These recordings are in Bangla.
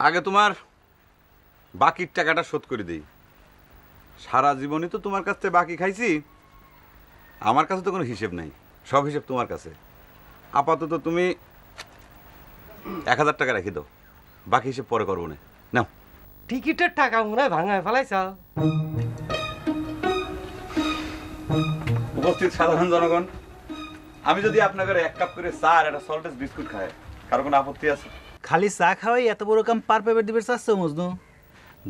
আগে তোমার বাকির টাকাটা শোধ করে দিই। সারা জীবনই তো তোমার কাছ থেকে বাকি খাইছি, আমার কাছে তো কোনো হিসেব নাই, সব হিসেব তোমার কাছে। আপাতত তুমি 1000 টাকা রেখে দাও, বাকি হিসেব পরে করবো না। নাও। টিকিটের টাকা মনে হয় ভাঙায় ফেলাইছ। উপস্থিত সাধারণ জনগণ, আমি যদি আপনাদের 1 কাপ করে চা আর একটা সল্টেজ বিস্কুট খাই, কারো কোনো আপত্তি আছে? খালি চা খাওয়াই এত বড় কাম পার পেপার দিবে চাচ্ছ মজনু?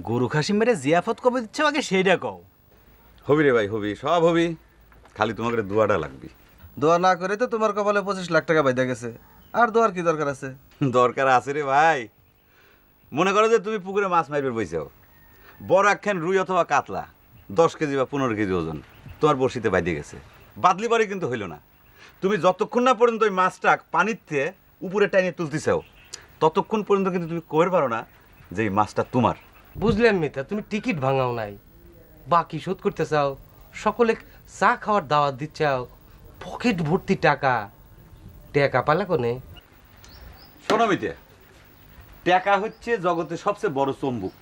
গরু খাসি মেরে জিয়াফত কবে দিচ্ছ আগে সেইটা কও। হবি রে ভাই, হবি, সব হবি, খালি তোমাকে দোয়াটা লাগবে। দোয়া না করে তো তোমার কপালে 25 লাখ টাকা বাইদা গেছে, আর দোয়ার কি দরকার আছে? দরকার আছে রে ভাই। মনে করো যে তুমি পুকুরে মাছ মারবে বইছাও, বড় একখান রুই অথবা কাতলা 10 কেজি বা 15 কেজি ওজন তোমার বড়শিতে বাইদে গেছে, বাদলি পরে কিন্তু হইল না। তুমি যতক্ষণ না পর্যন্ত ওই মাছটা পানির থেকে উপরে টাইনে তুলতেছাও, ততক্ষণ পর্যন্ত কিন্তু তুমি কইতে পারো না যে এই মাছটা তোমার। বুঝলাম মিতা, তুমি টিকিট ভাঙাও নাই, বাকি শোধ করতে চাও, সকলে চা খাওয়ার দাওয়াত দিচ্ছাও, পকেট ভর্তি টাকা। টাকা পালা কোনে? শোনো মিতে, টাকা হচ্ছে জগতের সবচেয়ে বড় চম্বুক।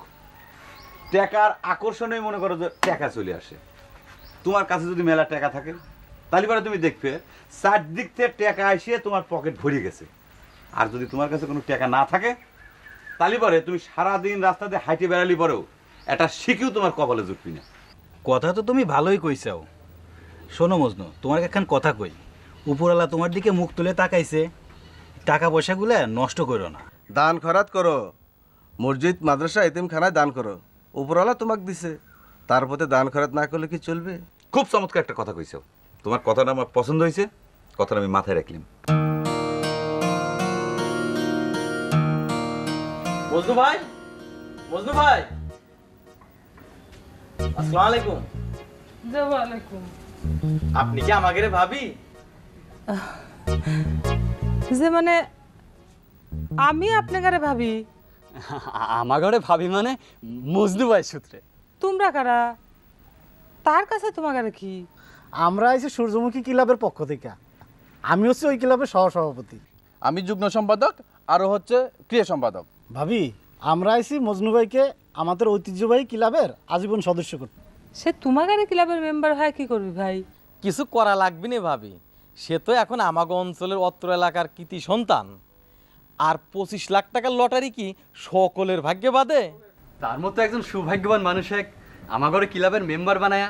টাকার আকর্ষণে মনে করো যে টাকা চলে আসে। তোমার কাছে যদি মেলা টাকা থাকে, তাহলে পরে তুমি দেখবে চারদিক থেকে টাকা এসে তোমার পকেট ভরে গেছে। আর যদি তোমার কাছে কোনো টাকা না থাকে, তাহলে পরে তুমি সারাদিন রাস্তাতে হাইটে বেড়ালি পরেও একটা শিখিও তোমার কপালে জুটবি না। কথা তো তুমি ভালোই কইছাও। শোনো মজনু, তোমার একখান কথা কই, উপরওয়ালা তোমার দিকে মুখ তুলে তাকাইছে, টাকা পয়সাগুলো নষ্ট করো না। দান খরাত করো, মসজিদ মাদ্রাসা এতিমখানায় দান করো, উপরওয়ালা তোমাকে দিছে, তার প্রতি দান খরাত না করলে কি চলবে? খুব চমৎকার একটা কথা কইছো, তোমার কথাটা আমার পছন্দ হয়েছে, কথাটা আমি মাথায় রাখলাম। মজনু ভাই, মজনু ভাই, আসসালামু আলাইকুম। ওয়ালাইকুম। আপনি কি আমাকে রে ভাবি? যে মানে আমি আপনাকে ভাবি? আমার ঘরে ভাবি মানে মজনু ভাই সূত্রে। তোমরা কারা? তার কাছে তোমাকে কি? আমরা আইছি সূর্যমুখী ক্লাবের পক্ষ থেকে। আমি হচ্ছে ওই ক্লাবের সহসভাপতি। আমি যুগ্ম সম্পাদক, আরও হচ্ছে ক্রিয়া সম্পাদক। ভাবি, আমরা আইছি মজনু ভাইকে আমাদের ঐতিহ্যবাহী ক্লাবের আজীবন সদস্য করতে। সে তোমাকে ক্লাবের মেম্বার হয় কি করবি ভাই? কিছু করা লাগবে না ভাবি, সে তো এখন আমাগো অঞ্চলের অত্র এলাকার কৃতি সন্তান। আর 25 লাখ টাকার লটারি কি সকলের ভাগ্যে বাদে? তার মতো একজন সৌভাগ্যবান মানুষ এক আমার ঘরে ক্লাবের মেম্বার বানায়া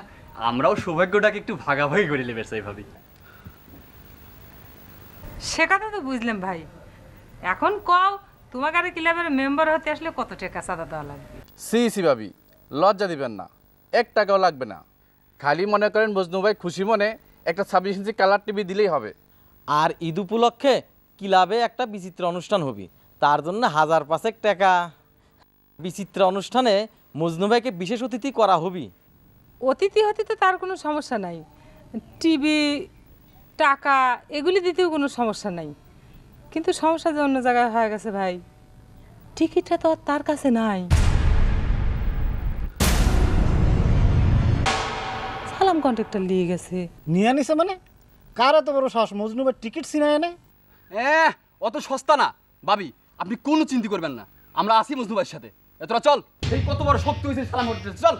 আমরাও সৌভাগ্যটাকে একটু ভাগাভাগি করে নেবে চাই ভাবি। সে কথা তো বুঝলাম ভাই, এখন কও তোমাকে ক্লাবের মেম্বার হতে আসলে কত টাকা চাঁদা দেওয়া লাগবে? সি ভাবি, লজ্জা দিবেন না, 1 টাকাও লাগবে না। খালি মনে করেন মজনু ভাই খুশি মনে একটা 26 ইঞ্চি কালার টিভি দিলেই হবে। আর ঈদ উপলক্ষে ক্লাবে একটা বিচিত্র অনুষ্ঠান হবে, তার জন্য 1000-5 টাকা। বিচিত্র অনুষ্ঠানে মজনু ভাইকে বিশেষ অতিথি করা হবে। অতিথি হতে তো তার কোনো সমস্যা নাই, টিভি টাকা এগুলি দিতেও কোনো সমস্যা নাই, কিন্তু সমস্যা যে অন্য জায়গায় হয়ে গেছে ভাই, টিকিটটা তো আর তার কাছে নাই। সালাম কন্ট্রাক্টর নিয়ে গেছে। নিয়ে নিছে মানে? কার এত বড় সাহস মজনু ভাই টিকিট ছিনায় এনে? অত সস্তা না ভাবি, আপনি কোনো চিন্তা করবেন না, আমরা আসি মজনু ভাইয়ের সাথে। তোরা চল, এই কত বড় শক্তি হয়েছে সালাম করতে, চল।